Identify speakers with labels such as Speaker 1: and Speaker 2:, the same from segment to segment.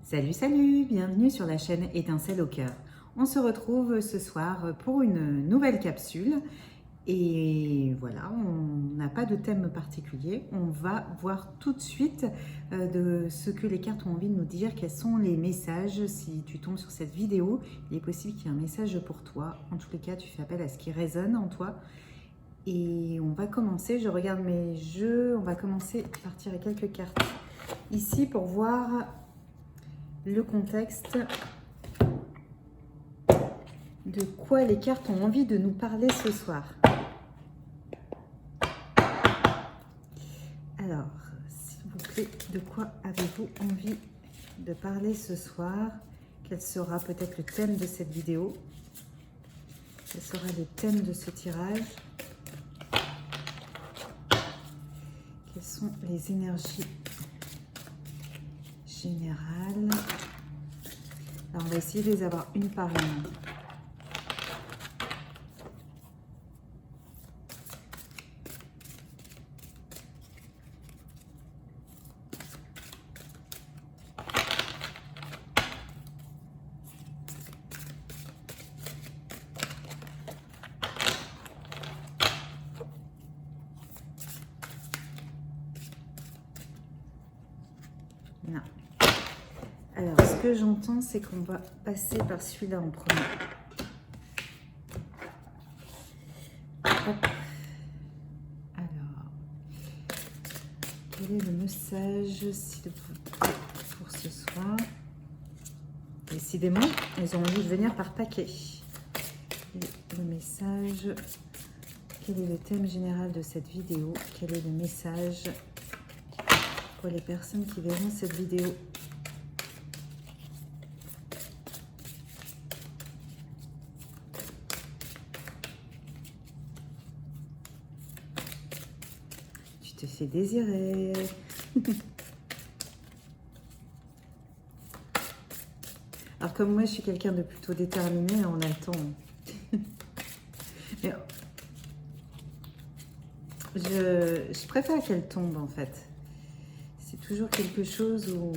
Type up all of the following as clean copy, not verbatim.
Speaker 1: Salut, salut, bienvenue sur la chaîne Étincelle au cœur. On se retrouve ce soir pour une nouvelle capsule et voilà, on n'a pas de thème particulier. On va voir tout de suite de ce que les cartes ont envie de nous dire, quels sont les messages. Si tu tombes sur cette vidéo, il est possible qu'il y ait un message pour toi. En tous les cas, tu fais appel à ce qui résonne en toi. Et on va commencer, je regarde mes jeux, on va commencer par tirer quelques cartes ici pour voir le contexte de quoi les cartes ont envie de nous parler ce soir. Alors, s'il vous plaît, de quoi avez-vous envie de parler ce soir? Quel sera peut-être le thème de cette vidéo? Quel sera le thème de ce tirage? Quelles sont les énergies générales? Alors, on va essayer de les avoir une par une. Non. Alors, ce que j'entends, c'est qu'on va passer par celui-là en premier. Hop. Alors, quel est le message, s'il vous plaît, pour ce soir? Décidément, ils ont envie de venir par paquet. Le message, quel est le thème général de cette vidéo? Quel est le message pour les personnes qui verront cette vidéo? Tu te fais désirer. Alors comme moi, je suis quelqu'un de plutôt déterminé, on a le temps. Mais je préfère qu'elle tombe en fait. C'est toujours quelque chose où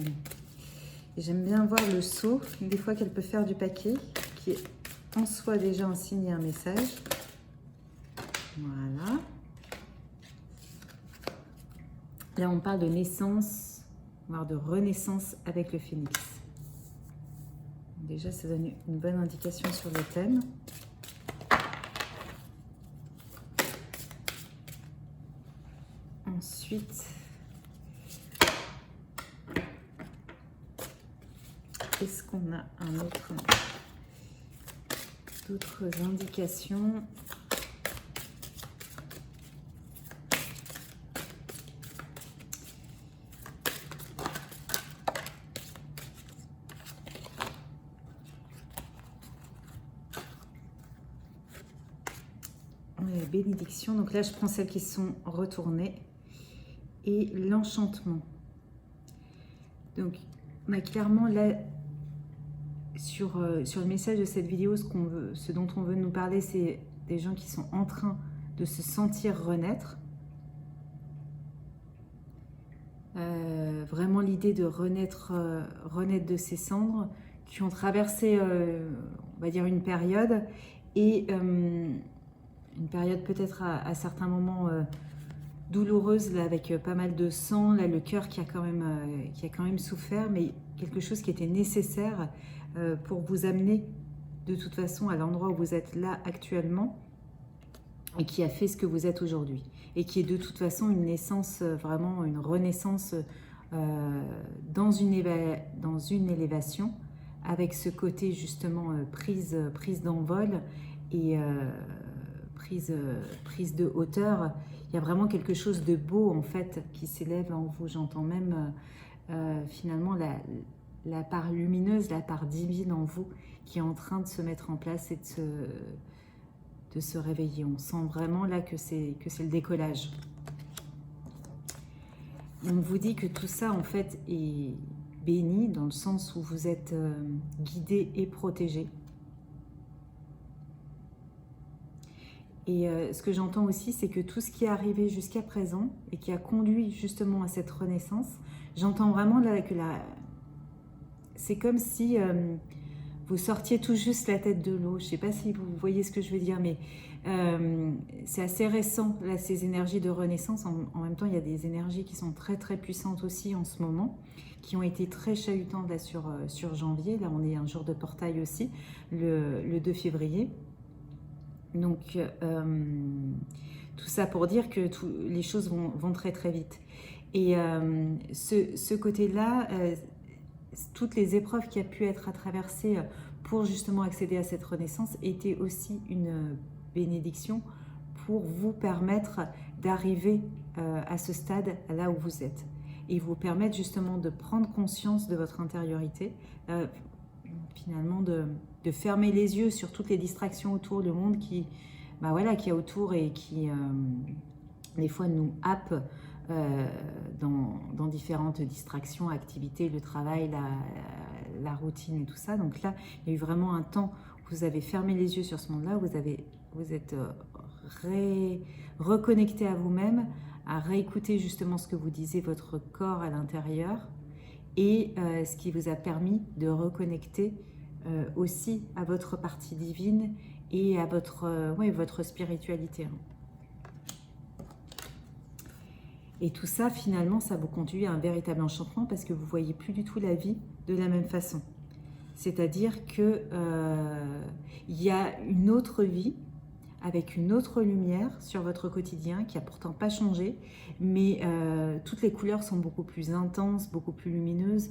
Speaker 1: j'aime bien voir le saut, des fois qu'elle peut faire du paquet, qui est en soi déjà un signe et un message. Voilà. Là, on parle de naissance, voire de renaissance avec le phénix. Déjà, ça donne une bonne indication sur le thème. Ensuite, est-ce qu'on a d'autres indications? La bénédiction, donc là je prends celles qui sont retournées, et l'enchantement. Donc clairement là sur le message de cette vidéo, ce dont on veut nous parler, c'est des gens qui sont en train de se sentir renaître. Vraiment l'idée de renaître de ses cendres, qui ont traversé on va dire une période, et une période peut-être à certains moments douloureuse, là, avec pas mal de sang, là, le cœur qui a quand même souffert, mais quelque chose qui était nécessaire pour vous amener de toute façon à l'endroit où vous êtes là actuellement, et qui a fait ce que vous êtes aujourd'hui, et qui est de toute façon une naissance, vraiment une renaissance dans une élévation, avec ce côté justement prise d'envol et prise de hauteur. Il y a vraiment quelque chose de beau en fait qui s'élève en vous. J'entends même finalement la part lumineuse, la part divine en vous qui est en train de se mettre en place et de se réveiller. On sent vraiment là que c'est le décollage. On vous dit que tout ça en fait est béni, dans le sens où vous êtes guidé et protégé. Et ce que j'entends aussi, c'est que tout ce qui est arrivé jusqu'à présent et qui a conduit justement à cette renaissance, j'entends vraiment là que c'est comme si vous sortiez tout juste la tête de l'eau. Je ne sais pas si vous voyez ce que je veux dire, mais c'est assez récent, là, ces énergies de renaissance. En même temps, il y a des énergies qui sont très très puissantes aussi en ce moment, qui ont été très chahutantes là, sur janvier. Là, on est un jour de portail aussi, le 2 février. Donc, tout ça pour dire que les choses vont très très vite. Et ce côté-là, toutes les épreuves qui a pu être à traverser pour justement accéder à cette renaissance étaient aussi une bénédiction pour vous permettre d'arriver à ce stade là où vous êtes et vous permettre justement de prendre conscience de votre intériorité, finalement de fermer les yeux sur toutes les distractions autour, le monde qui est autour et qui des fois nous happe dans différentes distractions, activités, le travail, la routine et tout ça. Donc là, il y a eu vraiment un temps où vous avez fermé les yeux sur ce monde-là, vous êtes reconnecté à vous-même, à réécouter justement ce que vous disiez, votre corps à l'intérieur, et ce qui vous a permis de reconnecter aussi à votre partie divine et à votre spiritualité. Et tout ça, finalement, ça vous conduit à un véritable enchantement parce que vous ne voyez plus du tout la vie de la même façon. C'est-à-dire qu'il y a une autre vie avec une autre lumière sur votre quotidien qui n'a pourtant pas changé, mais toutes les couleurs sont beaucoup plus intenses, beaucoup plus lumineuses.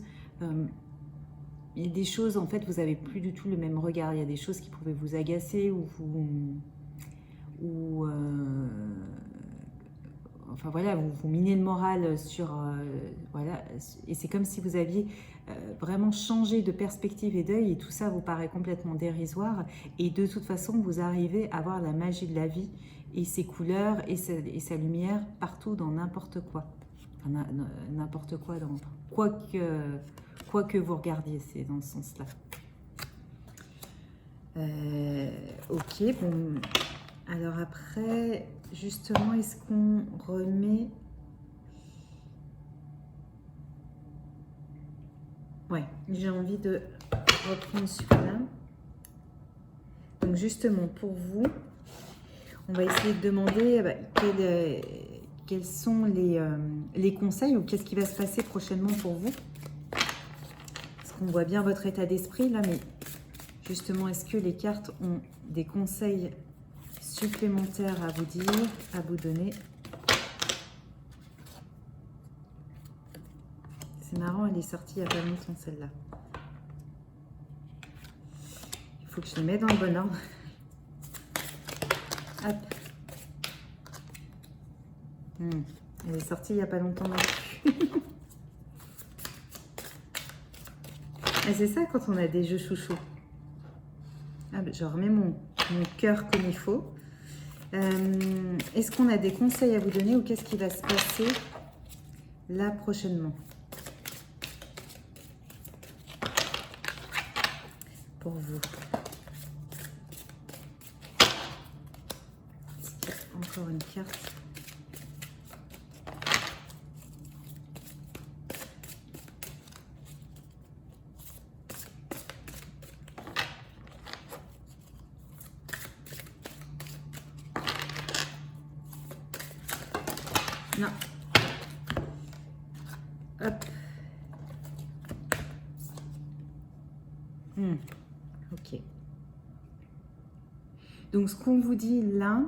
Speaker 1: Il y a des choses, en fait, vous n'avez plus du tout le même regard. Il y a des choses qui pouvaient vous agacer enfin voilà, vous minez le moral sur... voilà, et c'est comme si vous aviez vraiment changé de perspective et d'œil et tout ça vous paraît complètement dérisoire et de toute façon vous arrivez à voir la magie de la vie et ses couleurs et sa lumière partout dans n'importe quoi. Enfin, n'importe quoi, dans quoi que vous regardiez, c'est dans ce sens-là. Ok, bon... Alors après, justement, est-ce qu'on remet... Ouais, j'ai envie de reprendre celui-là. Donc justement, pour vous, on va essayer de demander quels sont les conseils ou qu'est-ce qui va se passer prochainement pour vous. Parce qu'on voit bien votre état d'esprit là, mais justement, est-ce que les cartes ont des conseils supplémentaires à vous dire, à vous donner? C'est marrant, elle est sortie il n'y a pas longtemps celle-là. Il faut que je les mette dans le bon ordre. Hop. Elle est sortie il n'y a pas longtemps non plus. Et c'est ça quand on a des jeux chouchous. Ah, je remets mon cœur comme il faut. Est-ce qu'on a des conseils à vous donner ou qu'est-ce qui va se passer là prochainement pour vous? Encore une carte. Non. Hop. Ok. Donc, ce qu'on vous dit là,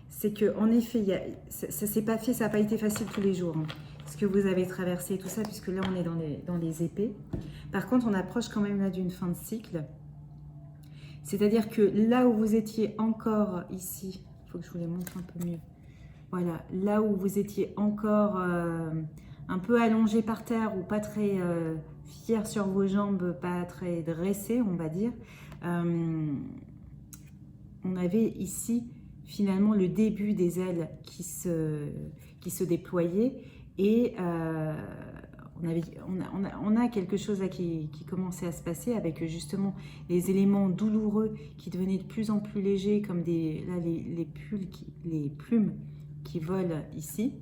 Speaker 1: c'est que en effet, ça s'est pas fait, ça n'a pas été facile tous les jours. Hein, ce que vous avez traversé et tout ça, puisque là, on est dans les épées. Par contre, on approche quand même là d'une fin de cycle. C'est-à-dire que là où vous étiez encore ici, il faut que je vous les montre un peu mieux. Voilà, là où vous étiez encore un peu allongé par terre ou pas très fier sur vos jambes, pas très dressé, on va dire. On avait ici finalement le début des ailes qui se déployaient et on a quelque chose là qui commençait à se passer avec justement les éléments douloureux qui devenaient de plus en plus légers comme les plumes qui volent ici.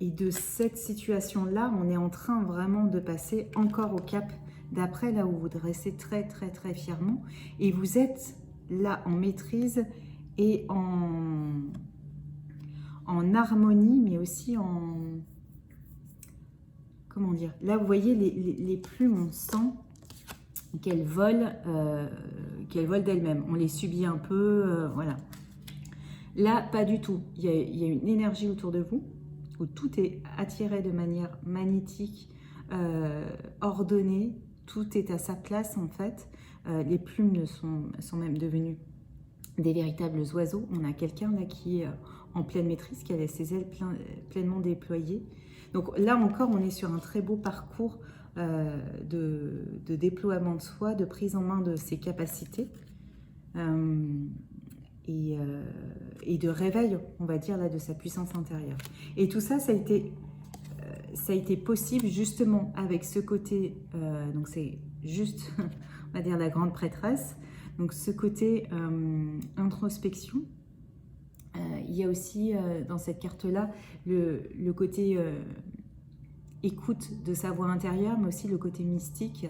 Speaker 1: Et de cette situation-là, on est en train vraiment de passer encore au cap d'après, là où vous dressez très très très fièrement. Et vous êtes là en maîtrise et en harmonie, mais aussi en... Comment dire? Là, vous voyez, les plumes, on sent qu'elles volent d'elles-mêmes. On les subit un peu, voilà. Là, pas du tout. Il y a une énergie autour de vous, où tout est attiré de manière magnétique, ordonnée. Tout est à sa place, en fait. Les plumes sont même devenues des véritables oiseaux. On a quelqu'un là qui est en pleine maîtrise, qui a ses ailes pleinement déployées. Donc là encore, on est sur un très beau parcours de déploiement de soi, de prise en main de ses capacités et de réveil, on va dire, là, de sa puissance intérieure. Et tout ça, ça a été possible justement avec ce côté, donc c'est juste, on va dire, la grande prêtresse, donc ce côté introspection. Il y a aussi dans cette carte-là le côté écoute de sa voix intérieure, mais aussi le côté mystique,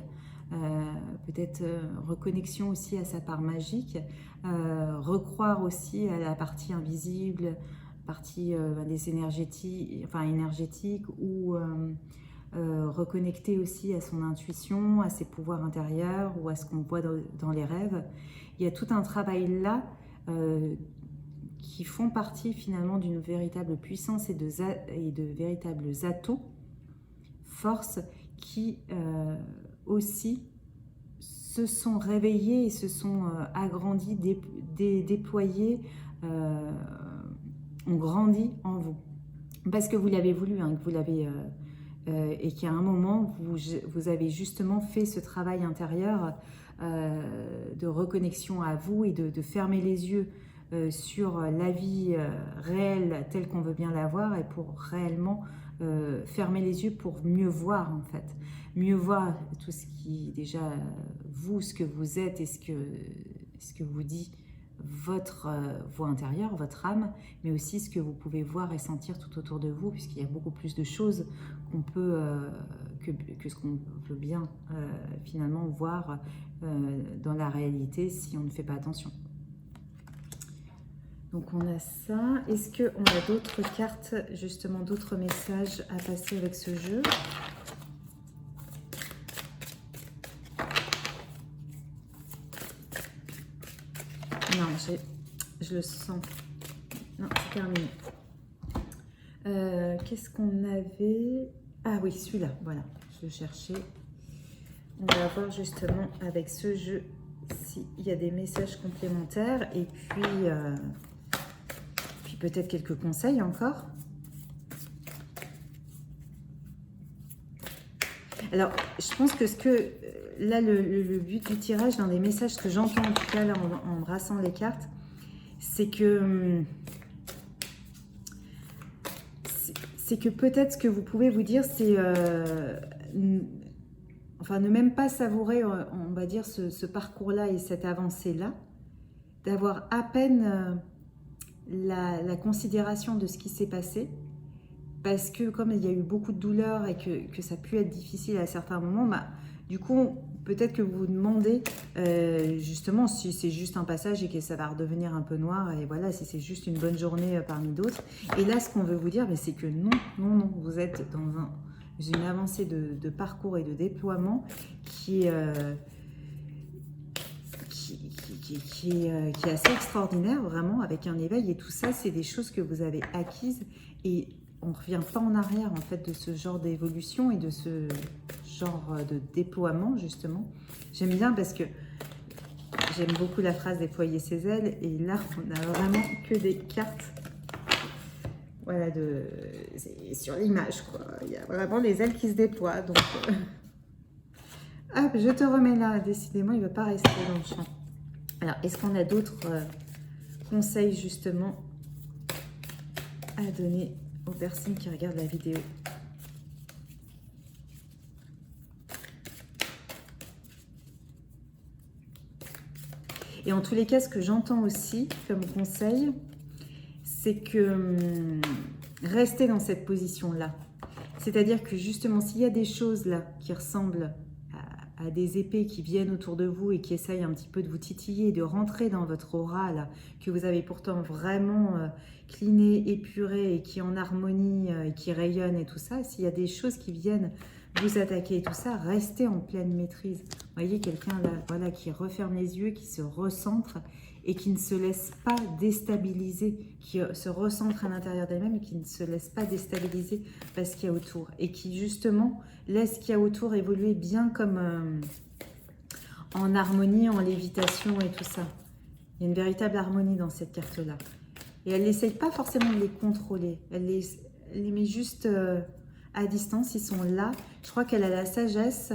Speaker 1: peut-être reconnexion aussi à sa part magique, recroire aussi à la partie invisible, partie des énergétiques, ou reconnecter aussi à son intuition, à ses pouvoirs intérieurs ou à ce qu'on voit dans les rêves. Il y a tout un travail là qui font partie finalement d'une véritable puissance et de véritables atouts, forces qui aussi se sont réveillés et se sont agrandis, déployés, ont grandi en vous. Parce que vous l'avez voulu, hein, que vous l'avez... et qu'à un moment, vous avez justement fait ce travail intérieur de reconnexion à vous et de fermer les yeux sur la vie réelle telle qu'on veut bien la voir, et pour réellement fermer les yeux pour mieux voir, en fait. Mieux voir tout ce qui, déjà, vous, ce que vous êtes et ce que vous dit votre voix intérieure, votre âme, mais aussi ce que vous pouvez voir et sentir tout autour de vous, puisqu'il y a beaucoup plus de choses qu'on peut, que ce qu'on peut bien finalement voir dans la réalité si on ne fait pas attention. Donc on a ça. Est-ce qu'on a d'autres cartes, justement d'autres messages à passer avec ce jeu ? Non, je le sens. Non, c'est terminé. Qu'est-ce qu'on avait? Ah oui, celui-là, voilà, je le cherchais. On va voir justement avec ce jeu s'il y a des messages complémentaires et puis peut-être quelques conseils encore. Alors, je pense que là, le but du tirage, dans les messages que j'entends en tout cas là, en brassant les cartes, c'est que peut-être ce que vous pouvez vous dire, c'est enfin, ne même pas savourer, on va dire, ce parcours-là et cette avancée-là, d'avoir à peine la considération de ce qui s'est passé, parce que comme il y a eu beaucoup de douleur et que ça a pu être difficile à certains moments, bah, du coup, peut-être que vous vous demandez justement si c'est juste un passage et que ça va redevenir un peu noir, et voilà, si c'est juste une bonne journée parmi d'autres. Et là, ce qu'on veut vous dire, c'est que non, non, non, vous êtes dans une avancée de parcours et de déploiement qui est assez extraordinaire, vraiment, avec un éveil. Et tout ça, c'est des choses que vous avez acquises. Et on ne revient pas en arrière, en fait, de ce genre d'évolution et de ce genre de déploiement, justement. J'aime bien parce que j'aime beaucoup la phrase « déployer ses ailes ». Et là, on n'a vraiment que des cartes. Voilà, sur l'image, quoi. Il y a vraiment les ailes qui se déploient. Donc, hop, je te remets là. Décidément, il ne va pas rester dans le champ. Alors, est-ce qu'on a d'autres conseils, justement, à donner aux personnes qui regardent la vidéo? Et en tous les cas, ce que j'entends aussi comme conseil, c'est que restez dans cette position-là. C'est-à-dire que justement, s'il y a des choses là qui ressemblent à des épées qui viennent autour de vous et qui essayent un petit peu de vous titiller, de rentrer dans votre aura là, que vous avez pourtant vraiment cliné, épuré et qui est en harmonie et qui rayonne et tout ça, s'il y a des choses qui viennent vous attaquer et tout ça, restez en pleine maîtrise. Vous voyez quelqu'un là, voilà, qui referme les yeux, qui se recentre et qui ne se laisse pas déstabiliser, qui se recentre à l'intérieur d'elle-même et qui ne se laisse pas déstabiliser par ce qu'il y a autour. Et qui justement laisse ce qu'il y a autour évoluer bien comme en harmonie, en lévitation et tout ça. Il y a une véritable harmonie dans cette carte-là. Et elle n'essaye pas forcément de les contrôler. Elle les met juste à distance. Ils sont là. Je crois qu'elle a la sagesse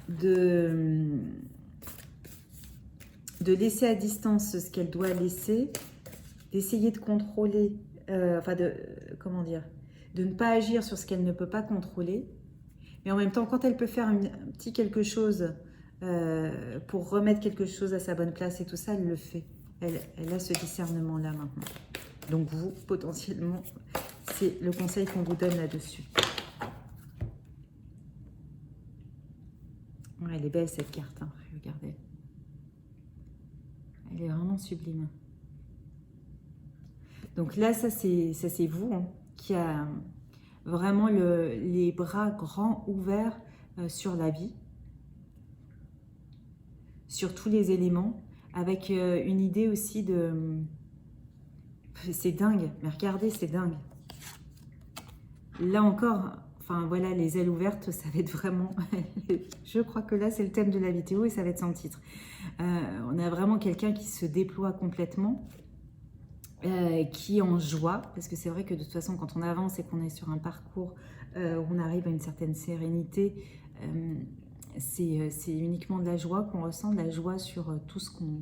Speaker 1: de laisser à distance ce qu'elle doit laisser, d'essayer de contrôler, comment dire, de ne pas agir sur ce qu'elle ne peut pas contrôler. Mais en même temps, quand elle peut faire un petit quelque chose pour remettre quelque chose à sa bonne place et tout ça, elle le fait. Elle a ce discernement-là maintenant. Donc vous, potentiellement, c'est le conseil qu'on vous donne là-dessus. Ouais, elle est belle cette carte, hein. Regardez. Elle est vraiment sublime. Donc là, ça c'est vous hein, qui a vraiment les bras grands ouverts sur la vie, sur tous les éléments, avec une idée aussi de... C'est dingue, mais regardez, c'est dingue. Là encore, enfin voilà, les ailes ouvertes, ça va être vraiment... Je crois que là, c'est le thème de la vidéo et ça va être son titre. On a vraiment quelqu'un qui se déploie complètement, qui est en joie, parce que c'est vrai que de toute façon, quand on avance et qu'on est sur un parcours où on arrive à une certaine sérénité, c'est uniquement de la joie qu'on ressent, de la joie sur tout ce qu'on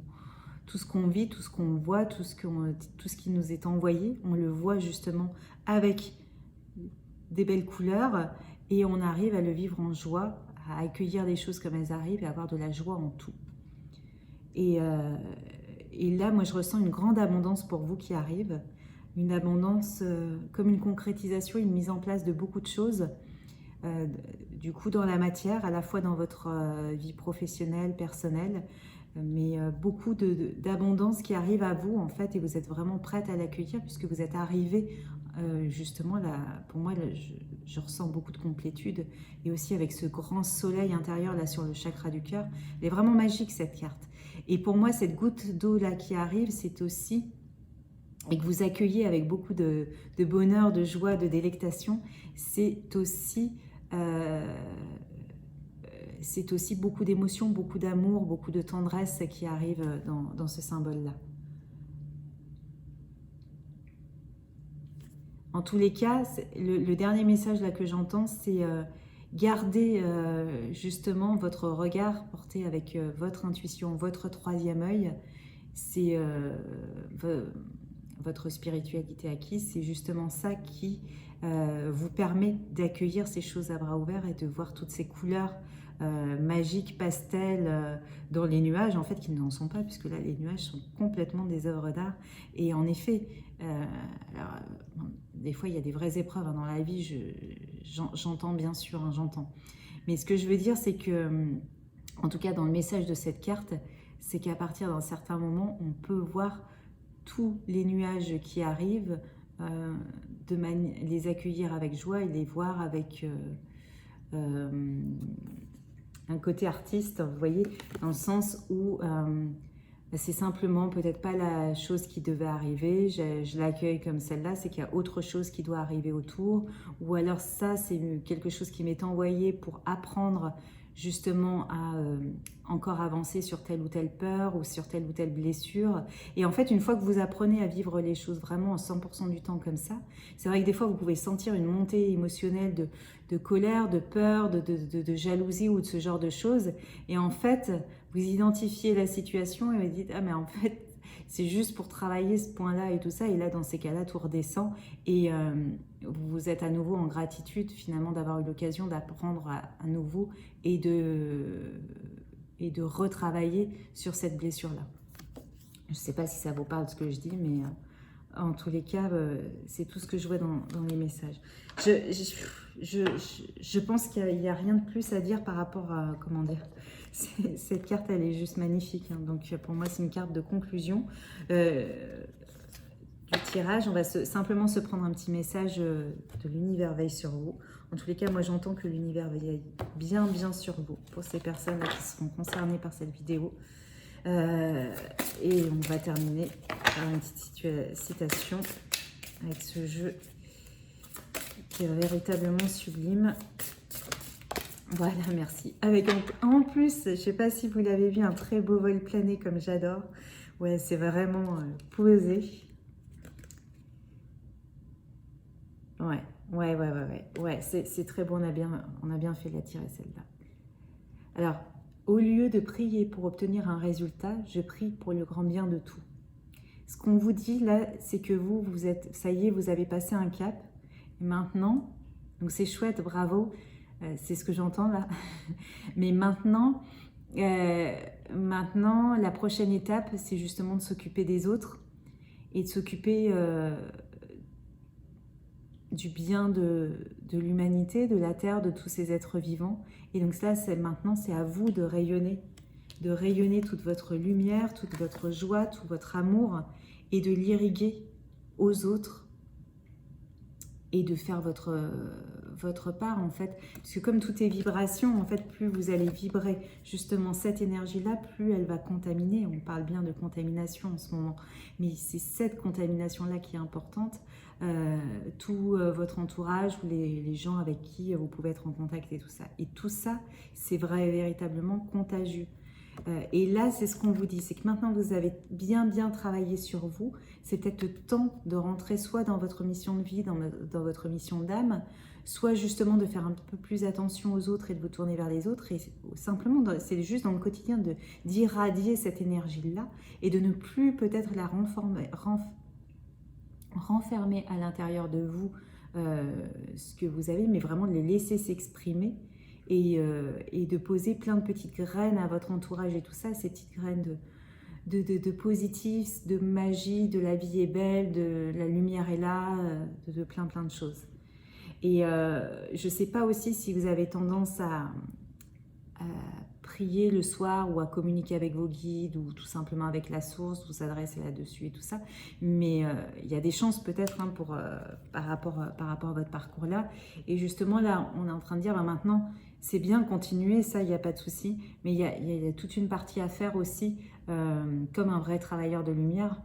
Speaker 1: vit, tout ce qu'on voit, tout ce qui nous est envoyé. On le voit justement avec des belles couleurs et on arrive à le vivre en joie, à accueillir les choses comme elles arrivent et à avoir de la joie en tout. Et là, moi, je ressens une grande abondance pour vous qui arrive, une abondance comme une concrétisation, une mise en place de beaucoup de choses, du coup dans la matière, à la fois dans votre vie professionnelle, personnelle, mais beaucoup d'abondance qui arrive à vous en fait, et vous êtes vraiment prête à l'accueillir puisque vous êtes arrivé justement là. Pour moi, là, je ressens beaucoup de complétude et aussi avec ce grand soleil intérieur là sur le chakra du cœur. Elle est vraiment magique cette carte. Et pour moi, cette goutte d'eau là qui arrive, c'est aussi, et que vous accueillez avec beaucoup de bonheur, de joie, de délectation, c'est aussi beaucoup d'émotions, beaucoup d'amour, beaucoup de tendresse qui arrive dans ce symbole-là. En tous les cas, le dernier message là que j'entends, c'est garder justement votre regard porté avec votre intuition, votre troisième œil. C'est votre spiritualité acquise, c'est justement ça qui vous permet d'accueillir ces choses à bras ouverts et de voir toutes ces couleurs magiques, pastels dans les nuages, en fait, qui n'en sont pas, puisque là, les nuages sont complètement des œuvres d'art. Et en effet, alors, des fois, il y a des vraies épreuves hein, dans la vie, j'entends bien sûr, hein, j'entends. Mais ce que je veux dire, c'est que, en tout cas, dans le message de cette carte, c'est qu'à partir d'un certain moment, on peut voir tous les nuages qui arrivent, les accueillir avec joie et les voir avec un côté artiste, vous voyez, dans le sens où c'est simplement peut-être pas la chose qui devait arriver, je l'accueille comme celle-là, c'est qu'il y a autre chose qui doit arriver autour, ou alors ça, c'est quelque chose qui m'est envoyé pour apprendre justement à encore avancer sur telle ou telle peur ou sur telle ou telle blessure. Et en fait, une fois que vous apprenez à vivre les choses vraiment en 100% du temps comme ça, c'est vrai que des fois, vous pouvez sentir une montée émotionnelle de colère, de peur, de jalousie ou de ce genre de choses. Et en fait, vous identifiez la situation et vous dites « Ah, mais en fait, c'est juste pour travailler ce point-là et tout ça. » Et là, dans ces cas-là, tout redescend et vous êtes à nouveau en gratitude finalement d'avoir eu l'occasion d'apprendre à nouveau et de retravailler sur cette blessure-là. Je ne sais pas si ça vous parle ce que je dis, mais En tous les cas, c'est tout ce que je vois dans les messages. Je pense qu'il n'y a rien de plus à dire par rapport à, comment dire, cette carte, elle est juste magnifique. Hein. Donc pour moi, c'est une carte de conclusion du tirage. On va simplement se prendre un petit message de l'univers veille sur vous. En tous les cas, moi j'entends que l'univers veille bien sur vous pour ces personnes qui seront concernées par cette vidéo. Et on va terminer par une petite citation avec ce jeu qui est véritablement sublime. Voilà, merci. Avec en plus, je ne sais pas si vous l'avez vu, un très beau vol plané comme j'adore. Ouais, c'est vraiment posé. Ouais, c'est très beau, on a bien fait de la tirer celle-là. Alors, au lieu de prier pour obtenir un résultat, je prie pour le grand bien de tout. Ce qu'on vous dit là, c'est que vous êtes, ça y est, vous avez passé un cap. Et maintenant, donc c'est chouette, bravo, c'est ce que j'entends là. Mais maintenant, la prochaine étape, c'est justement de s'occuper des autres et de s'occuper du bien de l'humanité, de la Terre, de tous ces êtres vivants. Et donc ça, maintenant, c'est à vous de rayonner toute votre lumière, toute votre joie, tout votre amour, et de l'irriguer aux autres et de faire votre part, en fait. Parce que comme tout est vibration, en fait, plus vous allez vibrer justement cette énergie-là, plus elle va contaminer. On parle bien de contamination en ce moment. Mais c'est cette contamination-là qui est importante. Tout votre entourage, ou les gens avec qui vous pouvez être en contact et tout ça. Et tout ça, c'est vrai, véritablement contagieux. Et là, c'est ce qu'on vous dit, c'est que maintenant vous avez bien travaillé sur vous, c'est peut-être le temps de rentrer soit dans votre mission de vie, dans votre mission d'âme, soit justement de faire un peu plus attention aux autres et de vous tourner vers les autres. Et simplement, c'est juste dans le quotidien d'irradier cette énergie-là et de ne plus peut-être la renfermer à l'intérieur de vous ce que vous avez, mais vraiment de les laisser s'exprimer. Et de poser plein de petites graines à votre entourage et tout ça, ces petites graines de positif, de magie, de la vie est belle, de la lumière est là, de plein de choses. Et je ne sais pas aussi si vous avez tendance à prier le soir ou à communiquer avec vos guides ou tout simplement avec la source, vous adresser là-dessus et tout ça. Mais il y a des chances peut-être hein, par rapport à votre parcours là. Et justement là, on est en train de dire maintenant, c'est bien continuer, ça, il n'y a pas de souci. Mais il y a toute une partie à faire aussi, comme un vrai travailleur de lumière.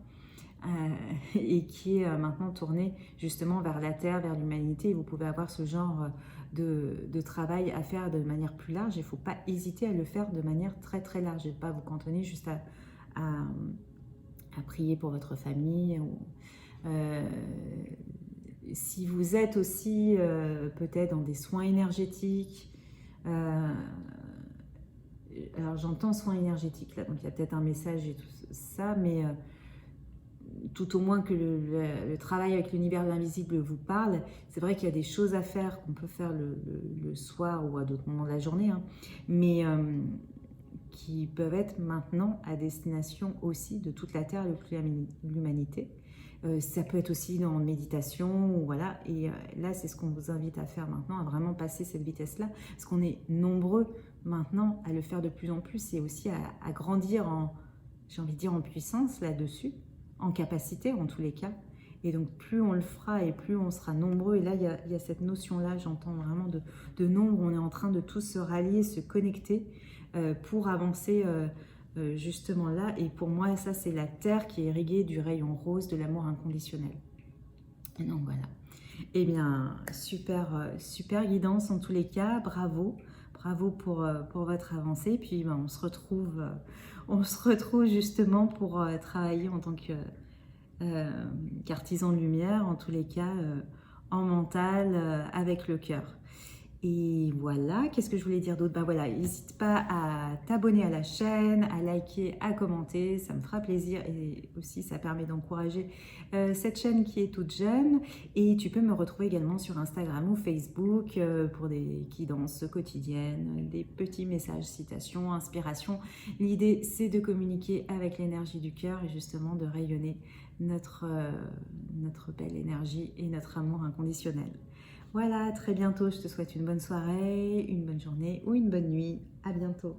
Speaker 1: Et qui est maintenant tourné justement vers la Terre, vers l'humanité. Vous pouvez avoir ce genre de travail à faire de manière plus large. Il ne faut pas hésiter à le faire de manière très large et ne pas vous cantonner juste à prier pour votre famille. Si vous êtes aussi peut-être dans des soins énergétiques, alors j'entends soins énergétiques là, donc il y a peut-être un message et tout ça, mais tout au moins que le travail avec l'univers de l'invisible vous parle. C'est vrai qu'il y a des choses à faire qu'on peut faire le soir ou à d'autres moments de la journée, hein, mais qui peuvent être maintenant à destination aussi de toute la Terre et de l'humanité. Ça peut être aussi dans méditation, ou voilà. Et là, c'est ce qu'on vous invite à faire maintenant, à vraiment passer cette vitesse-là, parce qu'on est nombreux maintenant à le faire de plus en plus et aussi à grandir j'ai envie de dire, en puissance là-dessus, en capacité en tous les cas. Et donc plus on le fera et plus on sera nombreux. Et là, il y a cette notion-là, j'entends vraiment de nombre. On est en train de tous se rallier, se connecter pour avancer justement là. Et pour moi, ça, c'est la Terre qui est irriguée du rayon rose de l'amour inconditionnel. Et donc voilà. Eh bien, super guidance en tous les cas. Bravo. Bravo pour votre avancée. Et puis, ben, on se retrouve justement pour travailler en tant qu'artisan de lumière, en tous les cas, en mental, avec le cœur. Et voilà, qu'est-ce que je voulais dire d'autre? Ben voilà, n'hésite pas à t'abonner à la chaîne, à liker, à commenter, ça me fera plaisir et aussi ça permet d'encourager cette chaîne qui est toute jeune. Et tu peux me retrouver également sur Instagram ou Facebook pour des guidances quotidiennes, des petits messages, citations, inspirations. L'idée, c'est de communiquer avec l'énergie du cœur et justement de rayonner notre belle énergie et notre amour inconditionnel. Voilà, à très bientôt. Je te souhaite une bonne soirée, une bonne journée ou une bonne nuit. À bientôt.